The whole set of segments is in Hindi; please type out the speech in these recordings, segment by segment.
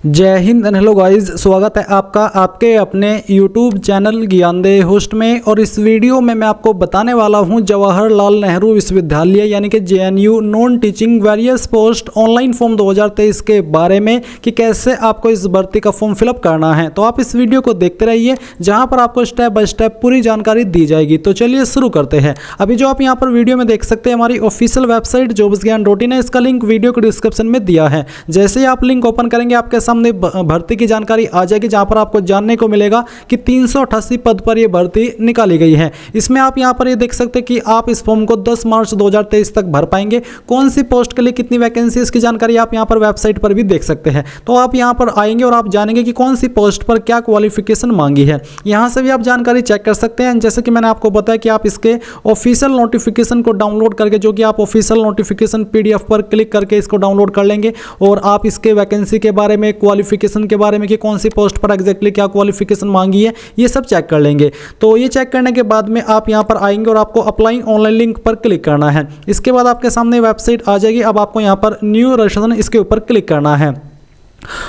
जय हिंद एंड हेलो गाइस, स्वागत है आपका आपके अपने YouTube चैनल ज्ञानदेह होस्ट में। और इस वीडियो में मैं आपको बताने वाला हूं जवाहरलाल नेहरू विश्वविद्यालय यानी कि JNU non teaching various post online form 2023 के बारे में कि कैसे आपको इस भर्ती का फॉर्म फिलअप करना है। तो आप इस वीडियो को देखते रहिए जहां पर आपको स्टेप बाय स्टेप पूरी जानकारी दी जाएगी। तो चलिए शुरू करते हैं। अभी जो आप यहाँ पर वीडियो में देख सकते हैं हमारी ऑफिशियल वेबसाइट jobsgyan.in है। इसका लिंक वीडियो को डिस्क्रिप्शन में दिया है। जैसे ही आप लिंक ओपन करेंगे आपके सामने भर्ती की जानकारी आ जाएगी, जहां पर आपको जानने को मिलेगा कि 388 पद पर यह भर्ती निकाली गई है। इसमें आप यहां पर ये देख सकते हैं कि आप इस फॉर्म को 10 मार्च 2023 तक भर पाएंगे। कौन सी पोस्ट के लिए कितनी वैकेंसी, इसकी जानकारी आप यहां पर वेबसाइट पर भी देख सकते हैं। तो आप यहां पर आएंगे और आप जानेंगे कि कौन सी पोस्ट पर क्या क्वालिफिकेशन मांगी है। यहां से भी आप जानकारी चेक कर सकते हैं। जैसे कि मैंने आपको बताया कि आप इसके ऑफिशियल नोटिफिकेशन को डाउनलोड करके, जो कि आप ऑफिशियल नोटिफिकेशन PDF पर क्लिक करके इसको डाउनलोड कर लेंगे और आप इसके वैकेंसी के बारे में, क्वालिफिकेशन के बारे में कि कौन सी पोस्ट पर एग्जैक्टली क्या क्वालिफिकेशन मांगी है, ये सब चेक कर लेंगे। तो ये चेक करने के बाद में आप यहां पर आएंगे और आपको अप्लाई ऑनलाइन लिंक पर क्लिक करना है। इसके बाद आपके सामने वेबसाइट आ जाएगी। अब आपको यहां पर न्यू रजिस्ट्रेशन इसके ऊपर क्लिक करना है।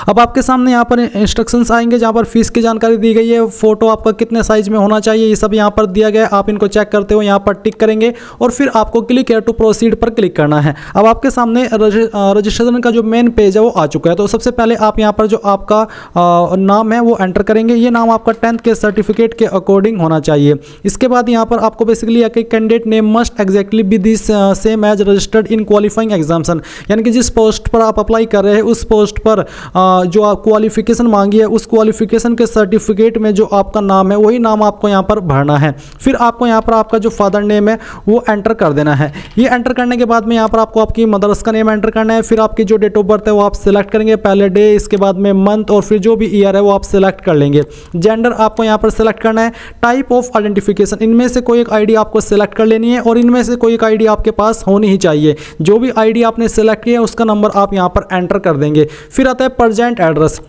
अब आपके सामने यहाँ पर इंस्ट्रक्शंस आएंगे जहाँ पर फीस की जानकारी दी गई है, फोटो आपका कितने साइज में होना चाहिए, ये सब यहाँ पर दिया गया है। आप इनको चेक करते हो यहाँ पर टिक करेंगे और फिर आपको क्लिक हियर टू प्रोसीड पर क्लिक करना है। अब आपके सामने रजिस्ट्रेशन का जो मेन पेज है वो आ चुका है। तो सबसे पहले आप यहाँ पर जो आपका नाम है वो एंटर करेंगे। ये नाम आपका 10th के सर्टिफिकेट के अकॉर्डिंग होना चाहिए। इसके बाद यहाँ पर आपको basically candidate name must exactly be this same as registered in qualifying examination, यानी कि जिस पोस्ट पर आप अप्लाई कर रहे हैं उस पोस्ट पर जो आप क्वालिफिकेशन मांगी है उस क्वालिफिकेशन के सर्टिफिकेट में जो आपका नाम है वही नाम आपको यहाँ पर भरना है। फिर आपको यहाँ पर आपका जो फादर नेम है वो एंटर कर देना है। ये एंटर करने के बाद में यहाँ पर आपको आपकी मदर्स का नेम एंटर करना है। फिर आपकी जो डेट ऑफ बर्थ है वो आप सिलेक्ट करेंगे, पहले डे, इसके बाद में मंथ और फिर जो भी ईयर है वो आप सिलेक्ट कर लेंगे। जेंडर आपको यहाँ पर सिलेक्ट करना है। टाइप ऑफ आइडेंटिफिकेशन, इनमें से कोई एक ID आपको सिलेक्ट कर लेनी है और इनमें से कोई एक ID आपके पास होनी ही चाहिए। जो भी ID आपने सिलेक्ट किया है उसका नंबर आप यहाँ पर एंटर कर देंगे। फिर आता है प्रेजेंट एड्रेस,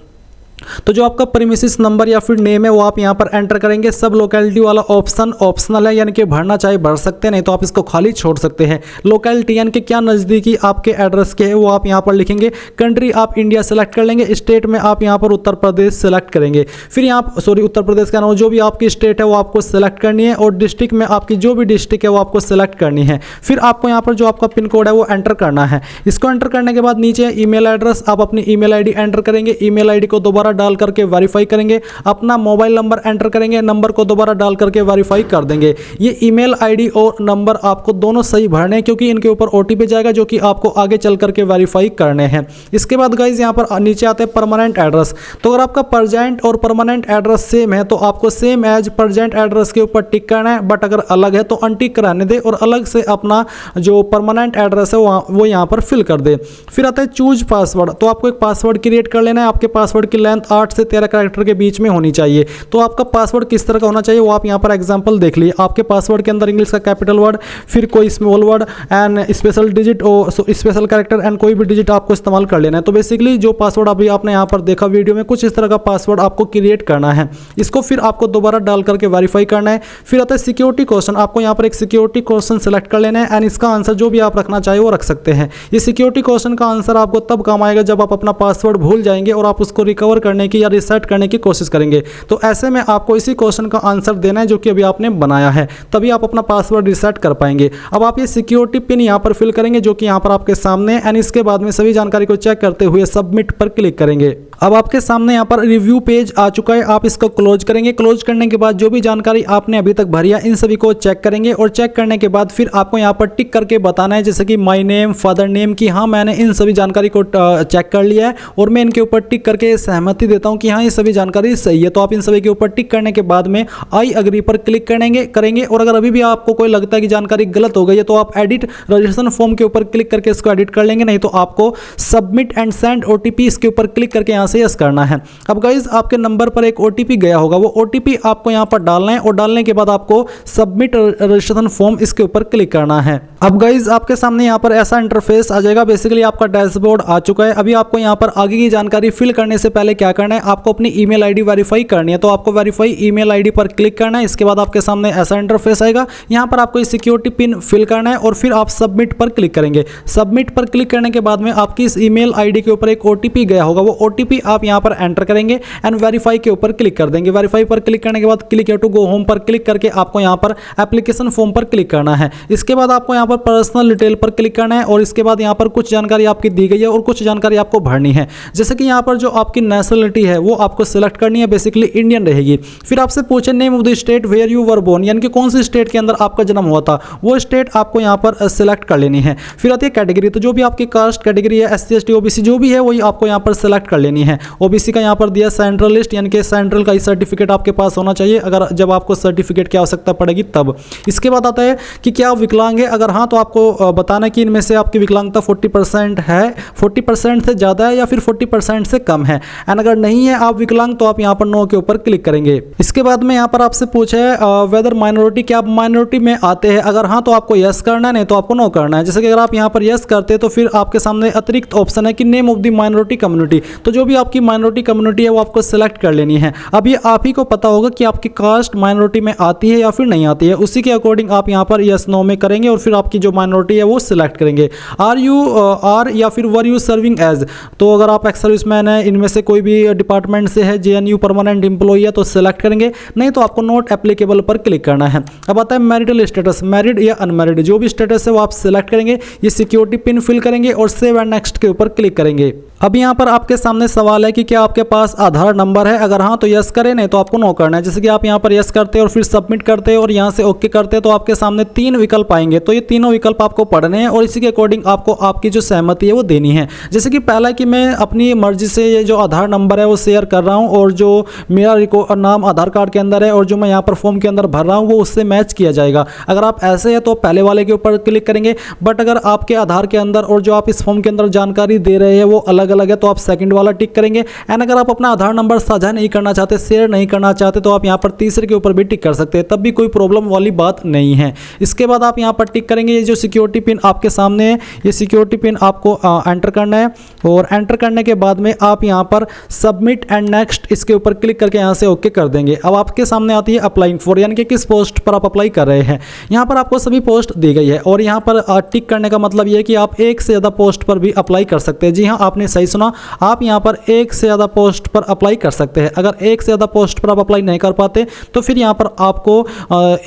तो जो आपका प्रीमिसेस नंबर या फिर नेम है वो आप यहाँ पर एंटर करेंगे। सब लोकेलिटी वाला ऑप्शन ऑप्शनल है, यानी कि भरना चाहे भर सकते हैं, नहीं तो आप इसको खाली छोड़ सकते हैं। लोकेलिटी यानी कि क्या नज़दीकी आपके एड्रेस के है वो आप यहाँ पर लिखेंगे। कंट्री आप इंडिया सेलेक्ट कर लेंगे। स्टेट में आप यहाँ पर उत्तर प्रदेश सेलेक्ट करेंगे। फिर यहाँ उत्तर प्रदेश का नाम, जो भी आपकी स्टेट है वो आपको सेलेक्ट करनी है और डिस्ट्रिक्ट में आपकी जो भी डिस्ट्रिक्ट है वो आपको सेलेक्ट करनी है। फिर आपको यहाँ पर जो आपका पिन कोड है वो एंटर करना है। इसको एंटर करने के बाद नीचे ईमेल एड्रेस, आप अपनी ईमेल ID एंटर करेंगे। ईमेल ID को दोबारा डाल करके वेरीफाई करेंगे। अपना मोबाइल नंबर एंटर करेंगे, नंबर को दोबारा डाल करके वेरीफाई कर देंगे। ये ईमेल ID और नंबर आपको दोनों सही भरने हैं क्योंकि इनके ऊपर OTP जाएगा जो कि आपको आगे चल करके वेरीफाई करने हैं। इसके बाद गाइज यहाँ पर नीचे आते हैं परमानेंट एड्रेस। तो अगर आपका प्रेजेंट और परमानेंट एड्रेस सेम है तो आपको सेम एज प्रेजेंट एड्रेस के ऊपर टिक करना है, बट अगर अलग है तो अनटिक कराने दे और अलग से अपना जो परमानेंट एड्रेस है वो यहाँ पर फिल कर दे। फिर आता है चूज पासवर्ड, तो आपको एक पासवर्ड क्रिएट कर लेना है। आपके पासवर्ड की लेंथ 8 से 13 कैरेक्टर के बीच में होनी चाहिए। तो आपका पासवर्ड किस तरह का होना चाहिए वो आप यहाँ पर एग्जांपल देख लीजिए। आपके पासवर्ड के अंदर इंग्लिश का कैपिटल वर्ड, फिर कोई small word and special digit और स्पेशल कैरेक्टर एंड कोई भी डिजिट आपको इस्तेमाल कर लेना है। तो बेसिकली जो पासवर्ड अभी आपने यहाँ पर देखा वीडियो में, कुछ इस तरह का पासवर्ड आपको क्रिएट करना है। इसको फिर आपको दोबारा डाल करके वेरीफाई करना है। फिर आता है सिक्योरिटी क्वेश्चन, आपको यहाँ पर एक सिक्योरिटी क्वेश्चन सेलेक्ट कर लेना है एंड इसका आंसर जो भी आप रखना चाहे वो रख सकते हैं। ये सिक्योरिटी क्वेश्चन का आंसर आपको तब काम आएगा जब आप अपना पासवर्ड भूल जाएंगे और आप उसको रिकवर करने की या रिसेट करने की कोशिश करेंगे। तो ऐसे में आपको इसी क्वेश्चन का आंसर देना है जो कि अभी आपने बनाया है, तभी आप अपना पासवर्ड रिसेट कर पाएंगे। अब आप ये सिक्योरिटी पिन यहाँ पर फिल करेंगे जो कि यहाँ पर आपके सामने एंड इसके बाद में सभी जानकारी को चेक करते हुए सबमिट पर क्लिक करेंगे। अब आपके सामने यहाँ पर रिव्यू पेज आ चुका है, आप इसको क्लोज करेंगे। क्लोज करने के बाद जो भी जानकारी आपने अभी तक भरी है इन सभी को चेक करेंगे और चेक करने के बाद फिर आपको यहाँ पर टिक करके बताना है, जैसे कि माय नेम, फादर नेम, कि हाँ मैंने इन सभी जानकारी को चेक कर लिया है और मैं इनके ऊपर टिक करके सहमति देता हूँ कि हाँ ये सभी जानकारी सही है। तो आप इन सभी के ऊपर टिक करने के बाद में आई अग्री पर क्लिक करेंगे और अगर अभी भी आपको कोई लगता है कि जानकारी गलत हो गई है तो आप एडिट रजिस्ट्रेशन फॉर्म के ऊपर क्लिक करके इसको एडिट कर लेंगे, नहीं तो आपको सबमिट एंड सेंड OTP इसके ऊपर क्लिक करके यहाँ से यस करना है। अब गाइज आपके नंबर पर एक OTP गया होगा, वो OTP आपको यहाँ पर डालना है और डालने के बाद आपको सबमिट रजिस्ट्रेशन फॉर्म इसके ऊपर क्लिक करना है। अब गाइज आपके सामने यहाँ पर ऐसा इंटरफेस आ जाएगा। बेसिकली आपका डैशबोर्ड आ चुका है। अभी आपको यहाँ पर आगे की जानकारी फिल करने से पहले क्या करना है, आपको अपनी ईमेल ID वेरीफाई करनी है। तो आपको वेरीफाई ईमेल ID पर क्लिक करना है। इसके बाद आपके सामने ऐसा इंटरफेस आएगा। यहाँ पर आपको सिक्योरिटी पिन फिल करना है और फिर आप सबमिट पर क्लिक करेंगे। सबमिट पर क्लिक करने के बाद में आपकी इस ईमेल ID के ऊपर एक OTP गया होगा, वो OTP आप यहाँ पर एंटर करेंगे एंड वेरीफाई के ऊपर क्लिक कर देंगे। वेरीफाई पर क्लिक करने के बाद क्लिक टू गो होम पर क्लिक करके आपको यहाँ पर एप्लीकेशन फॉर्म पर क्लिक करना है। इसके बाद आपको यहाँ पर पर्सनल डिटेल पर क्लिक करना है और इसके बाद यहाँ पर कुछ जानकारी आपकी दी गई है और कुछ जानकारी आपको भरनी है। जैसे कि यहाँ पर जो आपकी नेशनलिटी है वो आपको सिलेक्ट करनी है, बेसिकली इंडियन रहेगी। फिर आपसे पूछे name of the state where you were born, यानी कि कौन सी स्टेट के अंदर आपका जन्म हुआ था, वो स्टेट आपको यहाँ पर सिलेक्ट कर लेनी है। फिर आती है कैटेगरी, तो जो भी आपकी कास्ट कैटेगरी है, SC ST OBC जो भी है वही आपको यहाँ पर सिलेक्ट कर लेनी है। OBC का यहाँ पर दिया सेंट्रल लिस्ट, यानी कि सेंट्रल का ही सर्टिफिकेट आपके पास होना चाहिए अगर जब आपको सर्टिफिकेट की आवश्यकता पड़ेगी तब। इसके बाद आता है कि क्या आप विकलांग है, अगर हाँ तो आपको बताना कि इनमें से आपकी विकलांगता 40% है, 40% से ज़्यादा है या फिर 40% से कम है। एंड अगर नहीं है आप विकलांग तो आप यहाँ पर नो के ऊपर क्लिक करेंगे। इसके बाद में यहाँ पर आपसे पूछा है वेदर माइनॉरिटी, क्या आप माइनॉरिटी में आते हैं, अगर हाँ तो आपको यस करना है, नहीं तो आपको नो करना है। जैसे कि अगर आप यहाँ पर यस करते हैं तो फिर आपके सामने अतिरिक्त ऑप्शन है कि name of the minority community, तो जो भी आपकी माइनॉरिटी कम्युनिटी है वो आपको सिलेक्ट कर लेनी है। अब ये आप ही को पता होगा कि आपकी कास्ट माइनॉरिटी में आती है या फिर नहीं आती है, उसी के अकॉर्डिंग आप यहाँ पर यस नो में करेंगे और फिर आपकी जो माइनॉरिटी है वो सिलेक्ट करेंगे। आर या फिर वर यू सर्विंग एज, तो अगर आप एक्स सर्विसमैन है, इनमें से कोई भी डिपार्टमेंट से है, JNU परमानेंट एम्प्लॉई है तो सिलेक्ट करेंगे, नहीं तो आपको नॉट एप्लीकेबल पर क्लिक करना है। अब आता है मैरिटल स्टेटस, मैरिड या अनमैरिड, जो भी स्टेटस है वो आप सिलेक्ट करेंगे। ये सिक्योरिटी पिन फिल करेंगे और सेव एंड नेक्स्ट के ऊपर क्लिक करेंगे। अब यहाँ पर आपके सामने सवाल है कि क्या आपके पास आधार नंबर है, अगर हाँ तो यस करें, नहीं तो आपको नो करना है। जैसे कि आप यहाँ पर यस करते हैं और फिर सबमिट करते हैं और यहाँ से ओके करते हैं तो आपके सामने 3 विकल्प आएंगे, तो ये तीनों विकल्प आपको पढ़ने हैं और इसी के अकॉर्डिंग आपको आपकी जो सहमति है वो देनी है। जैसे कि पहला कि मैं अपनी मर्जी से ये जो आधार नंबर है वो शेयर कर रहा हूँ और जो मेरा नाम आधार कार्ड के अंदर है और जो मैं यहाँ पर फॉर्म के अंदर भर रहा हूँ वो उससे मैच किया जाएगा। अगर आप ऐसे है तो पहले वाले के ऊपर क्लिक करेंगे, बट अगर आपके आधार के अंदर और जो आप इस फॉर्म के अंदर जानकारी दे रहे हैं वो अलग अलग है तो आप सेकंड वाला टिक करेंगे। एंड अगर आप अपना आधार नंबर साझा नहीं करना चाहते, शेयर नहीं करना चाहते, तो आप यहाँ पर तीसरे के ऊपर भी टिक कर सकते हैं, तब भी कोई प्रॉब्लम वाली बात नहीं है। इसके बाद आप यहाँ पर टिक करेंगे। ये जो सिक्योरिटी पिन आपके सामने है, ये सिक्योरिटी पिन आपको एंटर करना है और एंटर करने के बाद में आप यहाँ पर सबमिट एंड नेक्स्ट इसके ऊपर क्लिक करके यहाँ से ओके कर देंगे। अब आपके सामने आती है अप्लाइंग फॉर, यानी कि किस पोस्ट पर आप अप्लाई कर रहे हैं। यहाँ पर आपको सभी पोस्ट दी गई है और यहाँ पर टिक करने का मतलब ये है कि आप एक से ज़्यादा पोस्ट पर भी अप्लाई कर सकते हैं। जी हाँ, आपने सही सुना, आप यहाँ पर एक से ज़्यादा पोस्ट पर अप्लाई कर सकते हैं। अगर एक से ज़्यादा पोस्ट पर आप अप्लाई नहीं कर पाते तो फिर यहाँ पर आपको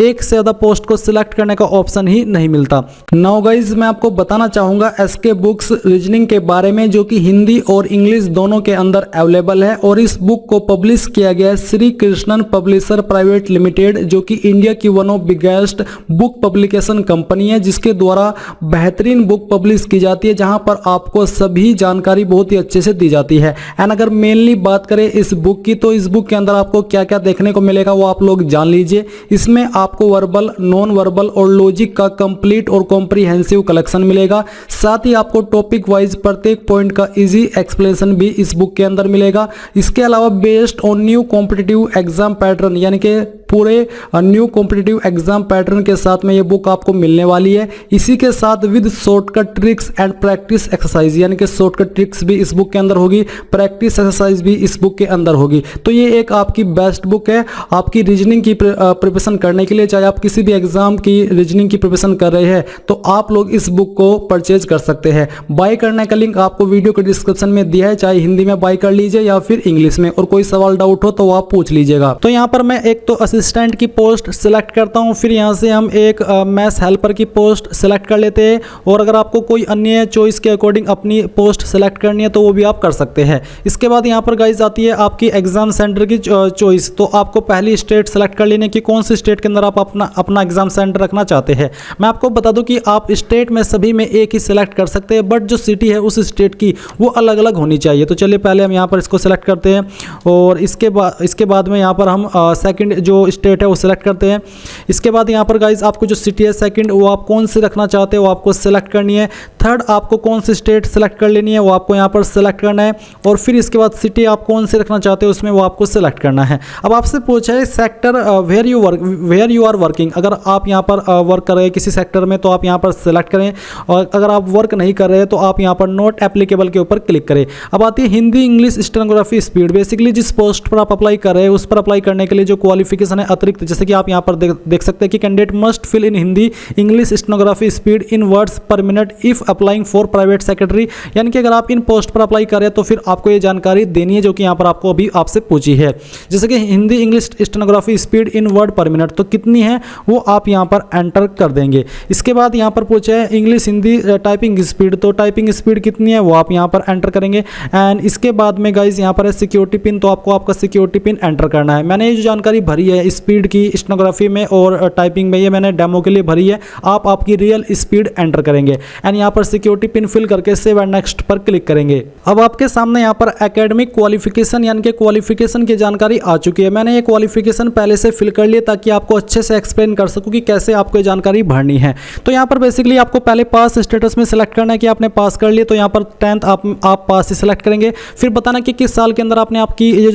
एक से ज़्यादा पोस्ट को सिलेक्ट करने का ऑप्शन ही नहीं मिलता। नाउ गाइज मैं आपको बताना चाहूँगा SK बुक्स रीजनिंग के बारे में, जो कि हिंदी और इंग्लिश दोनों के अंदर अवेलेबल है और इस बुक को पब्लिश किया गया है Shri Krishnan publisher private limited, जो कि इंडिया की one of biggest book publication company है, जिसके द्वारा बेहतरीन बुक पब्लिश की जाती है, जहां पर आपको सभी जानकारी बहुत ही अच्छे से दी जाती है। एंड अगर मेनली बात करें इस बुक की, तो इस बुक के अंदर आपको क्या क्या देखने को मिलेगा वो आप लोग जान लीजिए। इसमें आपको वर्बल, नॉन वर्बल और लॉजिक का कंप्लीट और कॉम्प्रिहेंसिव कलेक्शन मिलेगा। साथ ही आपको टॉपिक वाइज प्रत्येक पॉइंट का इजी एक्सप्लेनेशन भी इस बुक के अंदर मिलेगा। इसके अलावा based on new competitive exam pattern, यानी कि पूरे न्यू कॉम्पिटिटिव एग्जाम पैटर्न के साथ में ये बुक आपको मिलने वाली है। इसी के साथ with shortcut tricks and practice exercise, यानी कि शॉर्टकट ट्रिक्स भी इस बुक के अंदर होगी, प्रैक्टिस एक्सरसाइज भी इस बुक के अंदर होगी। तो ये एक आपकी बेस्ट बुक है आपकी रीजनिंग की प्रिपरेशन करने के लिए। चाहे आप किसी भी एग्जाम की रीजनिंग की प्रिपरेशन कर रहे हैं तो आप लोग इस बुक को परचेज कर सकते हैं। बाय करने का लिंक आपको वीडियो के डिस्क्रिप्शन में दिया है, चाहे हिंदी में बाय कर लीजिए या फिर इंग्लिश में, और कोई सवाल डाउट हो तो आप पूछ लीजिएगा। तो यहाँ पर मैं एक तो असिस्टेंट की पोस्ट सिलेक्ट करता हूँ, फिर यहाँ से हम एक मैथ्स हेल्पर की पोस्ट सिलेक्ट कर लेते हैं, और अगर आपको कोई अन्य चॉइस के अकॉर्डिंग अपनी पोस्ट सिलेक्ट करनी है तो वो भी आप कर सकते हैं। इसके बाद यहाँ पर गाइज आती है आपकी एग्जाम सेंटर की चॉइस। तो आपको पहली स्टेट सेलेक्ट कर लेनी है कि कौन सी स्टेट के अंदर आप अपना एग्जाम सेंटर रखना चाहते हैं। मैं आपको बता दूं कि आप स्टेट में सभी में एक ही सिलेक्ट कर सकते हैं, बट जो सिटी है उस स्टेट की वो अलग अलग होनी चाहिए। तो चलिए पहले हम यहाँ पर इसको सिलेक्ट करते हैं और इसके बाद में यहाँ पर हम सेकंड जो स्टेट है वो सिलेक्ट करते हैं। इसके बाद यहाँ पर गाइज आपको जो सिटी है सेकंड वो आप कौन सी रखना चाहते हैं वो आपको सिलेक्ट करनी है। थर्ड आपको कौन सी स्टेट सेलेक्ट कर लेनी है वो आपको यहाँ पर सिलेक्ट करना है, और फिर इसके बाद सिटी आप कौन सी रखना चाहते हो उसमें वो आपको सिलेक्ट करना है। अब आपसे पूछा है sector where you are working, अगर आप यहाँ पर वर्क कर रहे हैं किसी सेक्टर में तो आप यहाँ पर सिलेक्ट करें, और अगर आप वर्क नहीं कर रहे हैं तो आप यहाँ पर नॉट एप्लीकेबल के ऊपर क्लिक करें। अब आती है Hindi English stenography speed, basically जिस पोस्ट पर आप अप्लाई कर रहे हैं उस पर अप्लाई करने के लिए जो क्वालिफिकेशन क्वालिफिकेशन है अतिरिक्त, जैसे कि आप यहाँ पर देख सकते हैं कि candidate must fill in Hindi English stenography speed in words per minute if applying for private secretary. यानी कि अगर आप इन पोस्ट पर अप्लाई करें तो फिर आपको ये जानकारी देनी है जो कि यहाँ पर आपको अभी आपसे पूछी है। जैसे कि हिंदी इंग्लिश स्टेनोग्राफी स्पीड इन वर्ड पर मिनट तो कितनी है वो आप यहाँ पर एंटर कर देंगे। इसके बाद यहाँ पर पूछा है इंग्लिश हिंदी टाइपिंग स्पीड, तो टाइपिंग स्पीड कितनी है वो आप यहाँ पर एंटर करेंगे। एंड इसके बाद में गाइज यहाँ पर है सिक्योरिटी पिन, तो आपको आपका सिक्योरिटी पिन एंटर करना है। मैंने ये जो जानकारी भरी है स्पीड की स्टेनोग्राफी में और टाइपिंग में, ये मैंने डेमो के लिए भरी है, आप आपकी रियल स्पीड एंटर करेंगे एंड यहाँ पर सिक्योरिटी पिन फिल करके सेव एंड नेक्स्ट पर क्लिक करेंगे। अब आपके सामने यहाँ पर एकेडमिक क्वालिफिकेशन यानी कि क्वालिफिकेशन की जानकारी आ चुकी है। मैंने ये क्वालिफिकेशन पहले से फिल कर लिए ताकि आपको अच्छे से एक्सप्लेन कर सकूं कि कैसे आपको ये जानकारी भरनी है। तो यहाँ पर बेसिकली आपको पहले पास स्टेटस में सिलेक्ट करना है कि आपने पास कर लिया, तो यहाँ पर 10th आप पास ही सिलेक्ट करेंगे। फिर बताना कि किस साल के अंदर आपने आपकी ये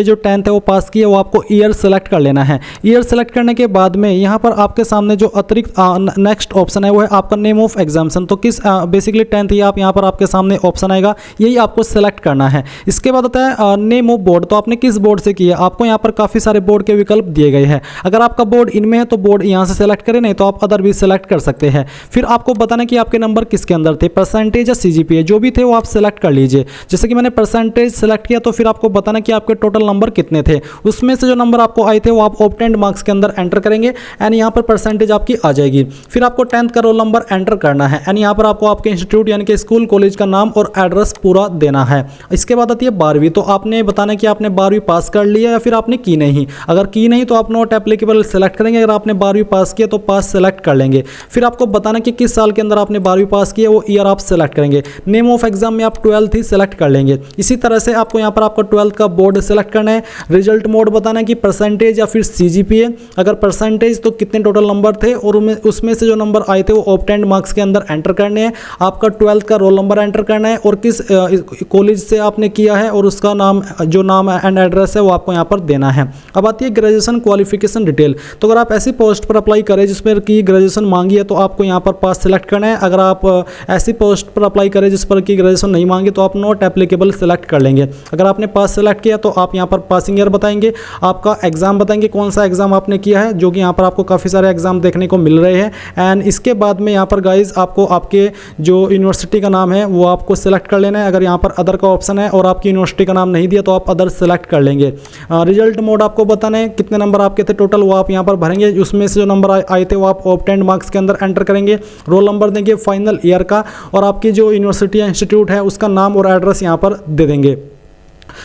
जो 10th है वो पास की है, वो आपको ईयर सेलेक्ट कर लेना है। ईयर सेलेक्ट करने के बाद में यहाँ पर आपके सामने जो अतिरिक्त नेक्स्ट ऑप्शन है वो है आपका नेम ऑफ एग्जामिनेशन। तो किस बेसिकली 10th ही आप यहाँ पर आपके सामने ऑप्शन आएगा, यही आपको सेलेक्ट करना है। इसके बाद आता है नेम ऑफ बोर्ड, तो आपने किस बोर्ड से किया। आपको यहाँ पर काफ़ी सारे बोर्ड के विकल्प दिए गए हैं। अगर आपका बोर्ड इनमें है तो बोर्ड यहाँ से सेलेक्ट करें, नहीं तो आप अदर भी सेलेक्ट कर सकते हैं। फिर आपको बताना कि आपके नंबर किसके अंदर थे, परसेंटेज या CGPA, जो भी थे वो आप सेलेक्ट कर लीजिए। जैसे कि मैंने परसेंटेज सेलेक्ट किया तो फिर आपको बताना कि आपके टोटल नंबर कितने थे, उसमें से जो नंबर आपको आए थे वो आप ऑब्टेन्ड मार्क्स के अंदर एंटर करेंगे एंड यहाँ पर परसेंटेज आपकी आ जाएगी। फिर आपको 10th का रोल नंबर एंटर करना है एंड यहाँ पर आपको आपके इंस्टीट्यूट यानी कि स्कूल कॉलेज का नाम और एड्रेस पूरा देना है। इसके बाद आती है 12वीं, तो आपने बताना कि आपने 12वीं पास कर लिया या फिर आपने की नहीं। अगर की नहीं तो आप नॉट एप्लीकेबल सेलेक्ट करेंगे, अगर आपने 12वीं पास किया तो पास सेलेक्ट कर लेंगे। फिर आपको बताना कि किस साल के अंदर आपने 12वीं पास किया, वो ईयर आप सेलेक्ट करेंगे। नेम ऑफ एग्जाम में आप 12th ही सेलेक्ट कर लेंगे। इसी तरह से आपको यहाँ पर आपका 12th का बोर्ड सेलेक्ट करना है। रिजल्ट मोड बताना है कि परसेंटेज या फिर CGPA, अगर परसेंटेज तो कितने टोटल नंबर थे और उसमें से जो नंबर आए थे वो ऑब्टेन्ड मार्क्स के अंदर एंटर करने हैं। आपका 12th का रोल नंबर एंटर करना है और किस कॉलेज से आपने किया है और उसका नाम, जो नाम एंड एड्रेस है वो आपको यहाँ पर देना है। अब आती है ग्रेजुएशन क्वालिफिकेशन डिटेल, तो अगर आप ऐसी पोस्ट पर अप्लाई करें जिसमें कि ग्रेजुएशन मांगी है तो आपको यहाँ पर पास सेलेक्ट करना है। अगर आप ऐसी पोस्ट पर अप्लाई करें जिस पर कि ग्रेजुएशन नहीं मांगी तो आप नॉट एप्लीकेबल सेलेक्ट कर लेंगे। अगर आपने पास सेलेक्ट किया तो आप यहाँ पर पासिंग ईयर बताएंगे, आपका एग्जाम बताएंगे कौन सा एग्जाम आपने किया है, जो कि यहाँ पर आपको काफ़ी सारे एग्जाम देखने को मिल रहे हैं। एंड इसके बाद में यहाँ पर गाइज आपको आपके जो यूनिवर्सिटी का नाम है वो आपको सेलेक्ट कर लेना है। अगर यहाँ पर अदर का ऑप्शन है और आपकी यूनिवर्सिटी का नाम नहीं दिया तो आप अदर सेलेक्ट कर लेंगे। रिजल्ट मोड आपको बताना है कितने नंबर आपके थे टोटल, वो आप यहाँ पर भरेंगे। उसमें से जो नंबर आए थे वो आप ऑब्टेन्ड मार्क्स के अंदर एंटर करेंगे। रोल नंबर देंगे फाइनल ईयर का और आपकी जो यूनिवर्सिटी या इंस्टीट्यूट है उसका नाम और एड्रेस यहाँ पर दे देंगे।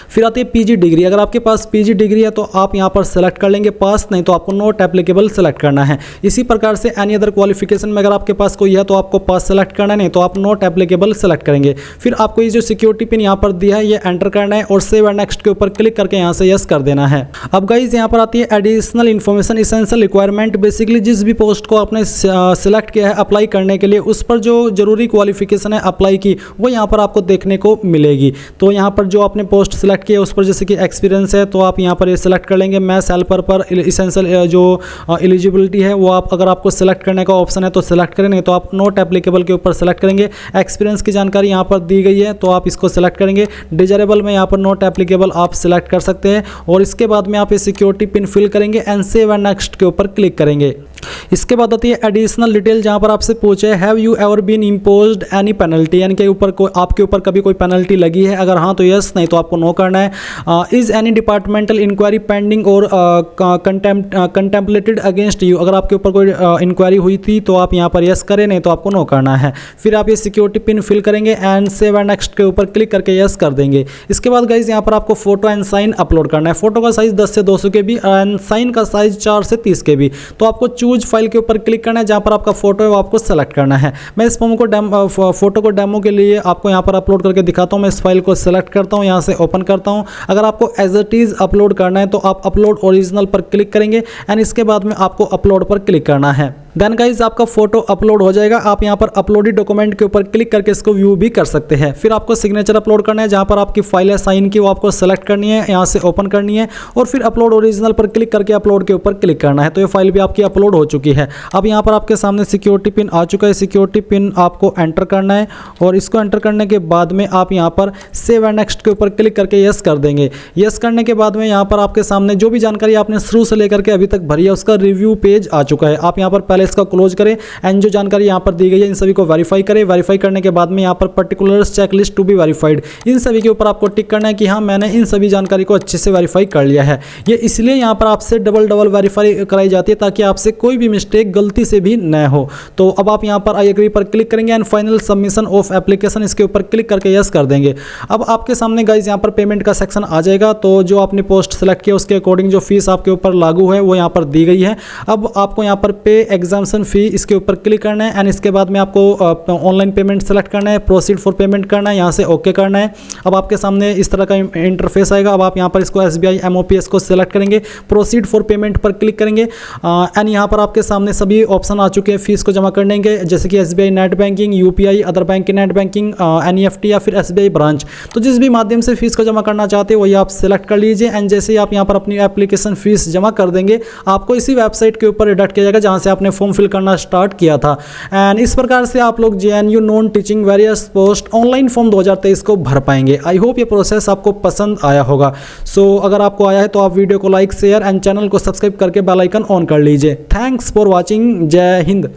फिर आती है PG डिग्री, अगर आपके पास PG डिग्री है तो आप यहाँ पर सेलेक्ट कर लेंगे पास, नहीं तो आपको नॉट एप्लीकेबल सेलेक्ट करना है। इसी प्रकार से एनी अदर क्वालिफिकेशन में अगर आपके पास कोई है तो आपको पास सेलेक्ट करना है, नहीं तो आप नॉट एप्लीकेबल सेलेक्ट करेंगे। फिर आपको ये जो सिक्योरिटी पिन यहाँ पर दिया है ये एंटर करना है और सेव एंड नेक्स्ट के ऊपर क्लिक करके यहाँ से यस कर देना है। अब गाइज यहाँ पर आती है additional information essential requirement, basically जिस भी पोस्ट को आपने सिलेक्ट किया है अप्लाई करने के लिए उस पर जो जरूरी क्वालिफिकेशन है अप्लाई की वो यहाँ पर आपको देखने को मिलेगी। तो यहाँ पर जो आपने पोस्ट सेलेक्ट किया उस पर जैसे कि एक्सपीरियंस है तो आप यहाँ पर ये सेलेक्ट कर लेंगे। मैथ्स हेल्पर पर इसेंशियल जो एलिजिबिलिटी है वो आप, अगर आपको सेलेक्ट करने का ऑप्शन है तो सेलेक्ट करें, नहीं तो आप नॉट एप्लीकेबल के ऊपर सेलेक्ट करेंगे। एक्सपीरियंस की जानकारी यहाँ पर दी गई है तो आप इसको सेलेक्ट करेंगे। डिजायरेबल में यहाँ पर नॉट एप्लीकेबल आप सेलेक्ट कर सकते हैं और इसके बाद में आप ये सिक्योरिटी पिन फिल करेंगे एंड सेव एंड नेक्स्ट के ऊपर क्लिक करेंगे। इसके बाद आती है एडिशनल डिटेल, जहाँ पर आपसे पूछे have you ever been imposed any penalty, यानी कि ऊपर आपके ऊपर कभी कोई पेनल्टी लगी है, अगर हाँ तो यस, नहीं तो आपको नो करना है। Is any departmental inquiry pending or contemplated against you, अगर आपके ऊपर कोई इंक्वायरी हुई थी तो आप यहाँ पर यस करें, नहीं तो आपको नो करना है। फिर आप ये सिक्योरिटी पिन फिल करेंगे एंड सेव एंड नेक्स्ट के ऊपर क्लिक करके यस कर देंगे। इसके बाद गाइज यहाँ पर आपको फोटो एंड साइन अपलोड करना है। फोटो का साइज 10 से 200 KB एंड साइन का साइज 4 से 30 KB। तो आपको चूज फाइल के ऊपर क्लिक करना है, जहाँ पर आपका फोटो है वो आपको सेलेक्ट करना है। मैं इस फोटो को डेमो के लिए आपको यहाँ पर अपलोड करके दिखाता हूँ। मैं इस फाइल को सेलेक्ट करता हूँ, यहाँ से ओपन करता हूँ। अगर आपको एज इट इज अपलोड करना है तो आप अपलोड ओरिजिनल पर क्लिक करेंगे एंड इसके बाद में आपको अपलोड पर क्लिक करना है। देन गाइज आपका फोटो अपलोड हो जाएगा। आप यहाँ पर अपलोडेड डॉक्यूमेंट के ऊपर क्लिक करके इसको व्यू भी कर सकते हैं। फिर आपको सिग्नेचर अपलोड करना है, जहाँ पर आपकी फाइल है साइन की वो आपको सेलेक्ट करनी है, यहाँ से ओपन करनी है और फिर अपलोड ओरिजिनल पर क्लिक करके अपलोड के ऊपर क्लिक करना है। तो ये फाइल भी आपकी अपलोड हो हो चुकी है। अब यहाँ पर आपके सामने सिक्योरिटी पिन आ चुका है। सिक्योरिटी पिन आपको एंटर करना है और इसको एंटर करने के बाद में आप यहाँ पर सेव एंड नेक्स्ट के ऊपर क्लिक करके यस कर देंगे। यस करने के बाद में यहाँ पर आपके सामने जो भी जानकारी आपने शुरू से लेकर के अभी तक भरी है उसका रिव्यू पेज आ चुका है। आप यहाँ पर पहले इसका क्लोज करें एंड जो जानकारी यहाँ पर दी गई है इन सभी को वेरीफाई करें। वेरीफाई करने के बाद में यहाँ पर particulars checklist to be verified, इन सभी के ऊपर आपको टिक करना है कि हाँ मैंने इन सभी जानकारी को अच्छे से वेरीफाई कर लिया है। ये इसलिए यहाँ पर आपसे डबल वेरीफाई कराई जाती है ताकि आपसे कोई भी मिस्टेक गलती से भी न हो। तो अब आप यहाँ पर आई एग्री पर क्लिक करेंगे and final submission of application इसके ऊपर क्लिक करके यस कर देंगे। अब आपके सामने गाइज यहाँ पर पेमेंट का सेक्शन आ जाएगा। तो जो आपने पोस्ट सेलेक्ट किया उसके अकॉर्डिंग जो फीस आपके ऊपर लागू है वो यहाँ पर दी गई है। अब आपको यहाँ पर पे एग्जाम्पशन फी इसके ऊपर क्लिक करना है एंड इसके बाद में आपको ऑनलाइन पेमेंट सेलेक्ट करना है, प्रोसीड फॉर पेमेंट करना है, यहाँ से ओके करना है। अब आपके सामने इस तरह का इंटरफेस आएगा। अब आप यहाँ पर इसको SBI MOPS को सिलेक्ट करेंगे, प्रोसीड फॉर पेमेंट पर क्लिक करेंगे एंड यहाँ पर आपके सामने सभी ऑप्शन आ चुके हैं फीस को जमा करने के, जैसे कि SBI net banking, UPI, other bank की नेट बैंकिंग, NEFT या फिर SBI ब्रांच। तो जिस भी माध्यम से फीस को जमा करना चाहते हैं वही आप सिलेक्ट कर लीजिए एंड जैसे ही आप यहाँ पर अपनी एप्लीकेशन फीस जमा कर देंगे आपको इसी वेबसाइट के ऊपर रिडायरेक्ट किया जाएगा जहाँ से आपने फॉर्म फिल करना स्टार्ट किया था। एंड इस प्रकार से आप लोग JNU non teaching various post online form 2023 को भर पाएंगे। आई होप ये प्रोसेस आपको पसंद आया होगा। सो अगर आपको आया है तो आप वीडियो को लाइक, शेयर एंड चैनल को सब्सक्राइब करके बेल आइकन ऑन कर लीजिए। Thanks for watching. जय हिंद।